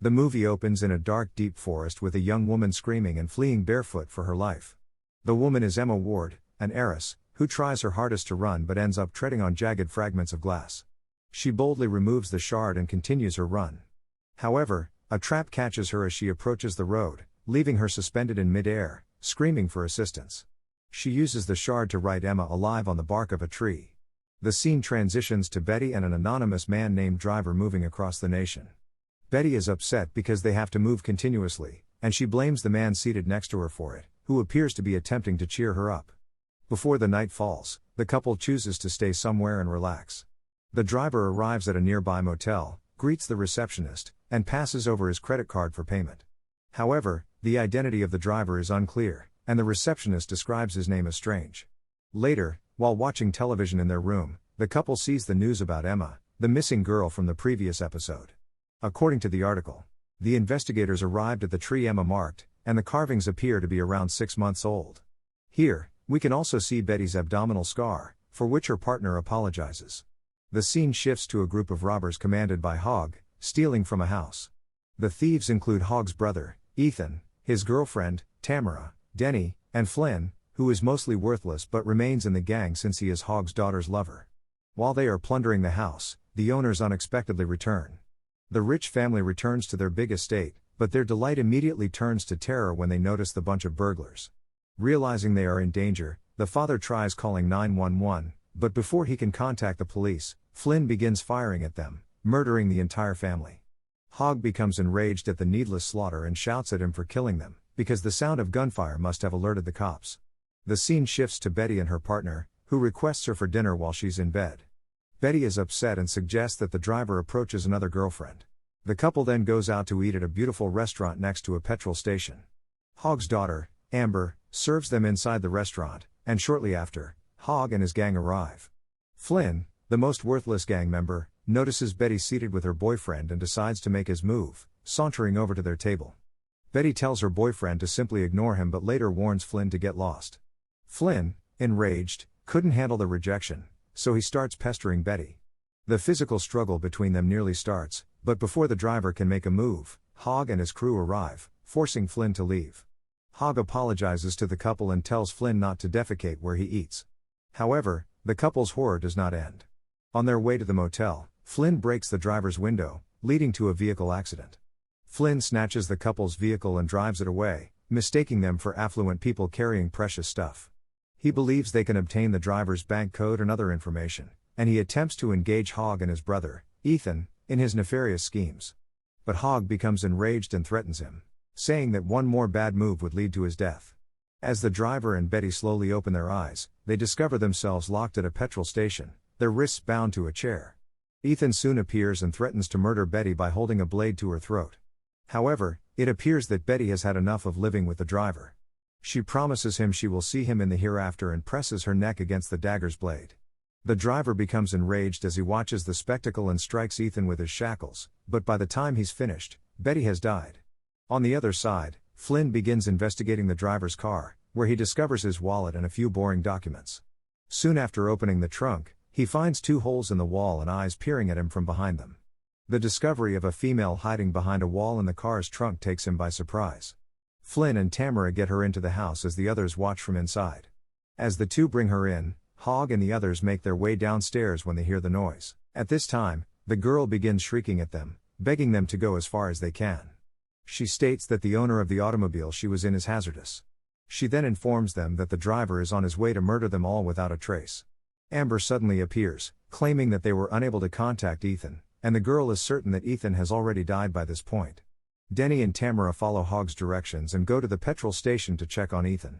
The movie opens in a dark, deep forest with a young woman screaming and fleeing barefoot for her life. The woman is Emma Ward, an heiress, who tries her hardest to run but ends up treading on jagged fragments of glass. She boldly removes the shard and continues her run. However, a trap catches her as she approaches the road, leaving her suspended in mid-air, screaming for assistance. She uses the shard to write Emma alive on the bark of a tree. The scene transitions to Betty and an anonymous man named Driver moving across the nation. Betty is upset because they have to move continuously, and she blames the man seated next to her for it, who appears to be attempting to cheer her up. Before the night falls, the couple chooses to stay somewhere and relax. The driver arrives at a nearby motel, greets the receptionist, and passes over his credit card for payment. However, the identity of the driver is unclear, and the receptionist describes his name as strange. Later, while watching television in their room, the couple sees the news about Emma, the missing girl from the previous episode. According to the article, the investigators arrived at the tree Emma marked, and the carvings appear to be around 6 months old. Here, we can also see Betty's abdominal scar, for which her partner apologizes. The scene shifts to a group of robbers commanded by Hogg, stealing from a house. The thieves include Hogg's brother, Ethan, his girlfriend, Tamara, Denny, and Flynn, who is mostly worthless but remains in the gang since he is Hogg's daughter's lover. While they are plundering the house, the owners unexpectedly return. The rich family returns to their big estate, but their delight immediately turns to terror when they notice the bunch of burglars. Realizing they are in danger, the father tries calling 911, but before he can contact the police, Flynn begins firing at them, murdering the entire family. Hogg becomes enraged at the needless slaughter and shouts at him for killing them, because the sound of gunfire must have alerted the cops. The scene shifts to Betty and her partner, who requests her for dinner while she's in bed. Betty is upset and suggests that the driver approaches another girlfriend. The couple then goes out to eat at a beautiful restaurant next to a petrol station. Hogg's daughter, Amber, serves them inside the restaurant, and shortly after, Hogg and his gang arrive. Flynn, the most worthless gang member, notices Betty seated with her boyfriend and decides to make his move, sauntering over to their table. Betty tells her boyfriend to simply ignore him but later warns Flynn to get lost. Flynn, enraged, couldn't handle the rejection, so he starts pestering Betty. The physical struggle between them nearly starts, but before the driver can make a move, Hogg and his crew arrive, forcing Flynn to leave. Hogg apologizes to the couple and tells Flynn not to defecate where he eats. However, the couple's horror does not end. On their way to the motel, Flynn breaks the driver's window, leading to a vehicle accident. Flynn snatches the couple's vehicle and drives it away, mistaking them for affluent people carrying precious stuff. He believes they can obtain the driver's bank code and other information, and he attempts to engage Hogg and his brother, Ethan, in his nefarious schemes. But Hogg becomes enraged and threatens him, saying that one more bad move would lead to his death. As the driver and Betty slowly open their eyes, they discover themselves locked at a petrol station, their wrists bound to a chair. Ethan soon appears and threatens to murder Betty by holding a blade to her throat. However, it appears that Betty has had enough of living with the driver. She promises him she will see him in the hereafter and presses her neck against the dagger's blade. The driver becomes enraged as he watches the spectacle and strikes Ethan with his shackles, but by the time he's finished, Betty has died. On the other side, Flynn begins investigating the driver's car, where he discovers his wallet and a few boring documents. Soon after opening the trunk, he finds 2 holes in the wall and eyes peering at him from behind them. The discovery of a female hiding behind a wall in the car's trunk takes him by surprise. Flynn and Tamara get her into the house as the others watch from inside. As the two bring her in, Hogg and the others make their way downstairs when they hear the noise. At this time, the girl begins shrieking at them, begging them to go as far as they can. She states that the owner of the automobile she was in is hazardous. She then informs them that the driver is on his way to murder them all without a trace. Amber suddenly appears, claiming that they were unable to contact Ethan, and the girl is certain that Ethan has already died by this point. Denny and Tamara follow Hogg's directions and go to the petrol station to check on Ethan.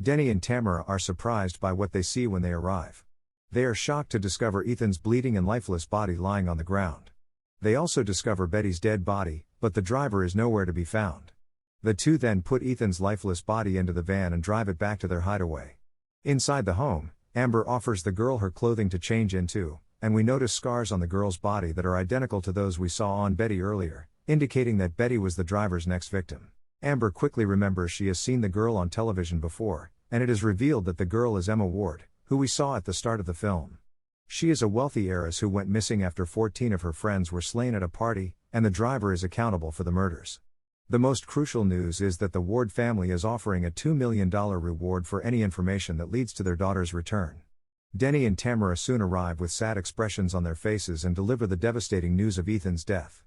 Denny and Tamara are surprised by what they see when they arrive. They are shocked to discover Ethan's bleeding and lifeless body lying on the ground. They also discover Betty's dead body, but the driver is nowhere to be found. The two then put Ethan's lifeless body into the van and drive it back to their hideaway. Inside the home, Amber offers the girl her clothing to change into, and we notice scars on the girl's body that are identical to those we saw on Betty earlier, indicating that Betty was the driver's next victim. Amber quickly remembers she has seen the girl on television before, and it is revealed that the girl is Emma Ward, who we saw at the start of the film. She is a wealthy heiress who went missing after 14 of her friends were slain at a party, and the driver is accountable for the murders. The most crucial news is that the Ward family is offering a $2 million reward for any information that leads to their daughter's return. Denny and Tamara soon arrive with sad expressions on their faces and deliver the devastating news of Ethan's death.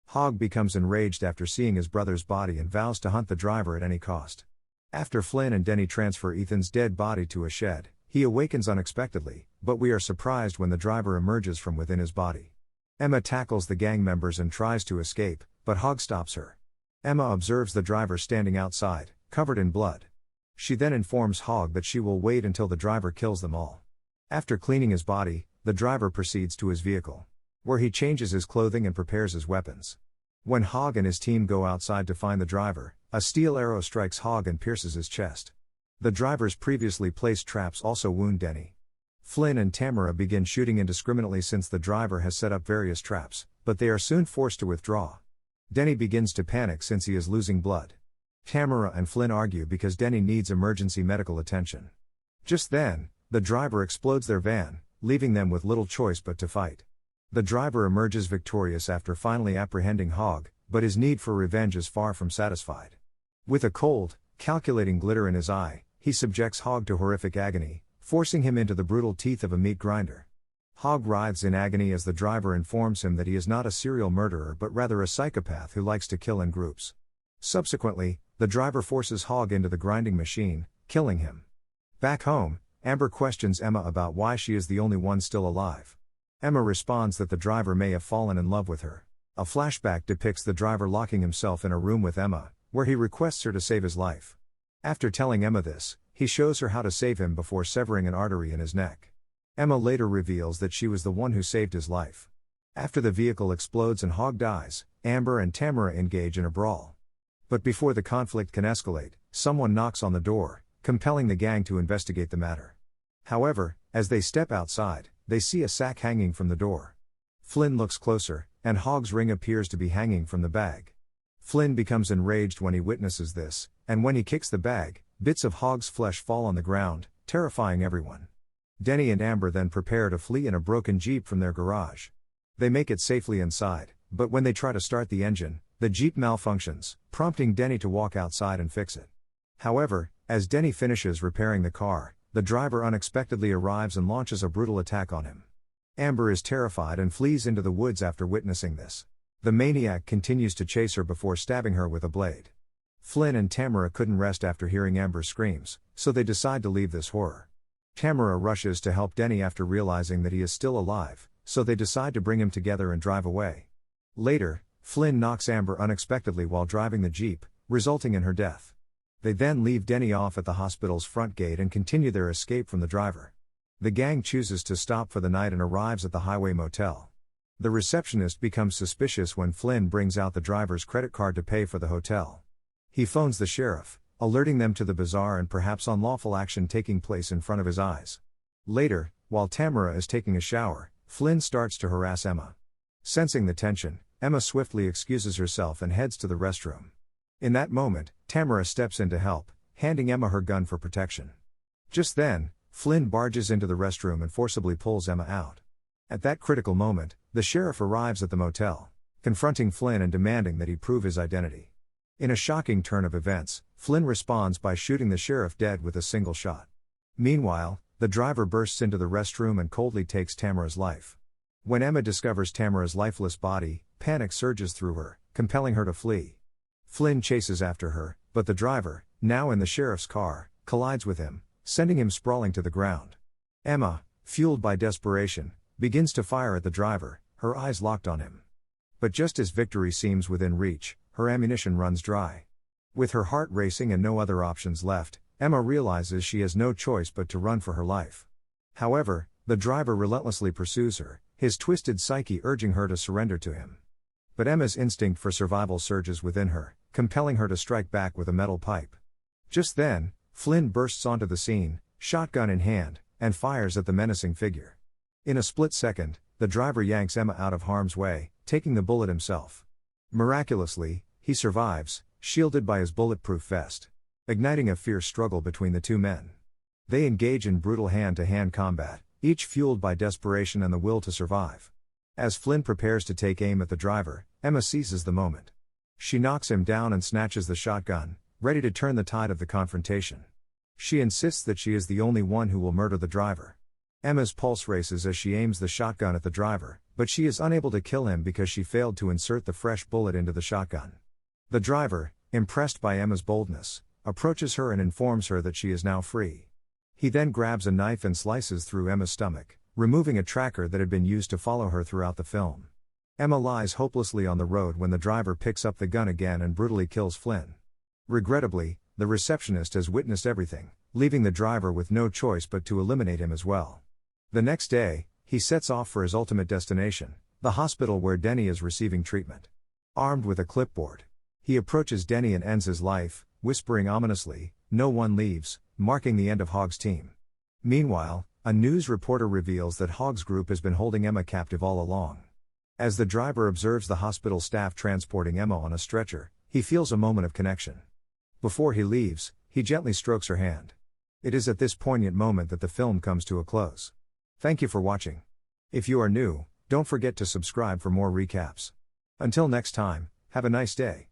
Hogg becomes enraged after seeing his brother's body and vows to hunt the driver at any cost. After Flynn and Denny transfer Ethan's dead body to a shed, he awakens unexpectedly, but we are surprised when the driver emerges from within his body. Emma tackles the gang members and tries to escape, but Hogg stops her. Emma observes the driver standing outside, covered in blood. She then informs Hogg that she will wait until the driver kills them all. After cleaning his body, the driver proceeds to his vehicle, where he changes his clothing and prepares his weapons. When Hogg and his team go outside to find the driver, a steel arrow strikes Hogg and pierces his chest. The driver's previously placed traps also wound Denny. Flynn and Tamara begin shooting indiscriminately since the driver has set up various traps, but they are soon forced to withdraw. Denny begins to panic since he is losing blood. Tamara and Flynn argue because Denny needs emergency medical attention. Just then, the driver explodes their van, leaving them with little choice but to fight. The driver emerges victorious after finally apprehending Hogg, but his need for revenge is far from satisfied. With a cold, calculating glitter in his eye, he subjects Hogg to horrific agony, forcing him into the brutal teeth of a meat grinder. Hogg writhes in agony as the driver informs him that he is not a serial murderer but rather a psychopath who likes to kill in groups. Subsequently, the driver forces Hogg into the grinding machine, killing him. Back home, Amber questions Emma about why she is the only one still alive. Emma responds that the driver may have fallen in love with her. A flashback depicts the driver locking himself in a room with Emma, where he requests her to save his life. After telling Emma this, he shows her how to save him before severing an artery in his neck. Emma later reveals that she was the one who saved his life. After the vehicle explodes and Hogg dies, Amber and Tamara engage in a brawl. But before the conflict can escalate, someone knocks on the door, compelling the gang to investigate the matter. However, as they step outside, they see a sack hanging from the door. Flynn looks closer, and Hogg's ring appears to be hanging from the bag. Flynn becomes enraged when he witnesses this, and when he kicks the bag, bits of Hogg's flesh fall on the ground, terrifying everyone. Denny and Amber then prepare to flee in a broken Jeep from their garage. They make it safely inside, but when they try to start the engine, the Jeep malfunctions, prompting Denny to walk outside and fix it. However, as Denny finishes repairing the car, the driver unexpectedly arrives and launches a brutal attack on him. Amber is terrified and flees into the woods after witnessing this. The maniac continues to chase her before stabbing her with a blade. Flynn and Tamara couldn't rest after hearing Amber's screams, so they decide to leave this horror. Tamara rushes to help Denny after realizing that he is still alive, so they decide to bring him together and drive away. Later, Flynn knocks Amber unexpectedly while driving the Jeep, resulting in her death. They then leave Denny off at the hospital's front gate and continue their escape from the driver. The gang chooses to stop for the night and arrives at the highway motel. The receptionist becomes suspicious when Flynn brings out the driver's credit card to pay for the hotel. He phones the sheriff, alerting them to the bizarre and perhaps unlawful action taking place in front of his eyes. Later, while Tamara is taking a shower, Flynn starts to harass Emma. Sensing the tension, Emma swiftly excuses herself and heads to the restroom. In that moment, Tamara steps in to help, handing Emma her gun for protection. Just then, Flynn barges into the restroom and forcibly pulls Emma out. At that critical moment, the sheriff arrives at the motel, confronting Flynn and demanding that he prove his identity. In a shocking turn of events, Flynn responds by shooting the sheriff dead with a single shot. Meanwhile, the driver bursts into the restroom and coldly takes Tamara's life. When Emma discovers Tamara's lifeless body, panic surges through her, compelling her to flee. Flynn chases after her, but the driver, now in the sheriff's car, collides with him, sending him sprawling to the ground. Emma, fueled by desperation, begins to fire at the driver, her eyes locked on him. But just as victory seems within reach, her ammunition runs dry. With her heart racing and no other options left, Emma realizes she has no choice but to run for her life. However, the driver relentlessly pursues her, his twisted psyche urging her to surrender to him. But Emma's instinct for survival surges within her, compelling her to strike back with a metal pipe. Just then, Flynn bursts onto the scene, shotgun in hand, and fires at the menacing figure. In a split second, the driver yanks Emma out of harm's way, taking the bullet himself. Miraculously, he survives, shielded by his bulletproof vest. Igniting a fierce struggle between the two men. They engage in brutal hand-to-hand combat, each fueled by desperation and the will to survive. As Flynn prepares to take aim at the driver, Emma seizes the moment. She knocks him down and snatches the shotgun, ready to turn the tide of the confrontation. She insists that she is the only one who will murder the driver. Emma's pulse races as she aims the shotgun at the driver, but she is unable to kill him because she failed to insert the fresh bullet into the shotgun. The driver, impressed by Emma's boldness, approaches her and informs her that she is now free. He then grabs a knife and slices through Emma's stomach, removing a tracker that had been used to follow her throughout the film. Emma lies hopelessly on the road when the driver picks up the gun again and brutally kills Flynn. Regrettably, the receptionist has witnessed everything, leaving the driver with no choice but to eliminate him as well. The next day, he sets off for his ultimate destination, the hospital where Denny is receiving treatment. Armed with a clipboard, he approaches Denny and ends his life, whispering ominously, "No one leaves," marking the end of Hogg's team. Meanwhile, a news reporter reveals that Hogg's group has been holding Emma captive all along. As the driver observes the hospital staff transporting Emma on a stretcher, he feels a moment of connection. Before he leaves, he gently strokes her hand. It is at this poignant moment that the film comes to a close. Thank you for watching. If you are new, don't forget to subscribe for more recaps. Until next time, have a nice day.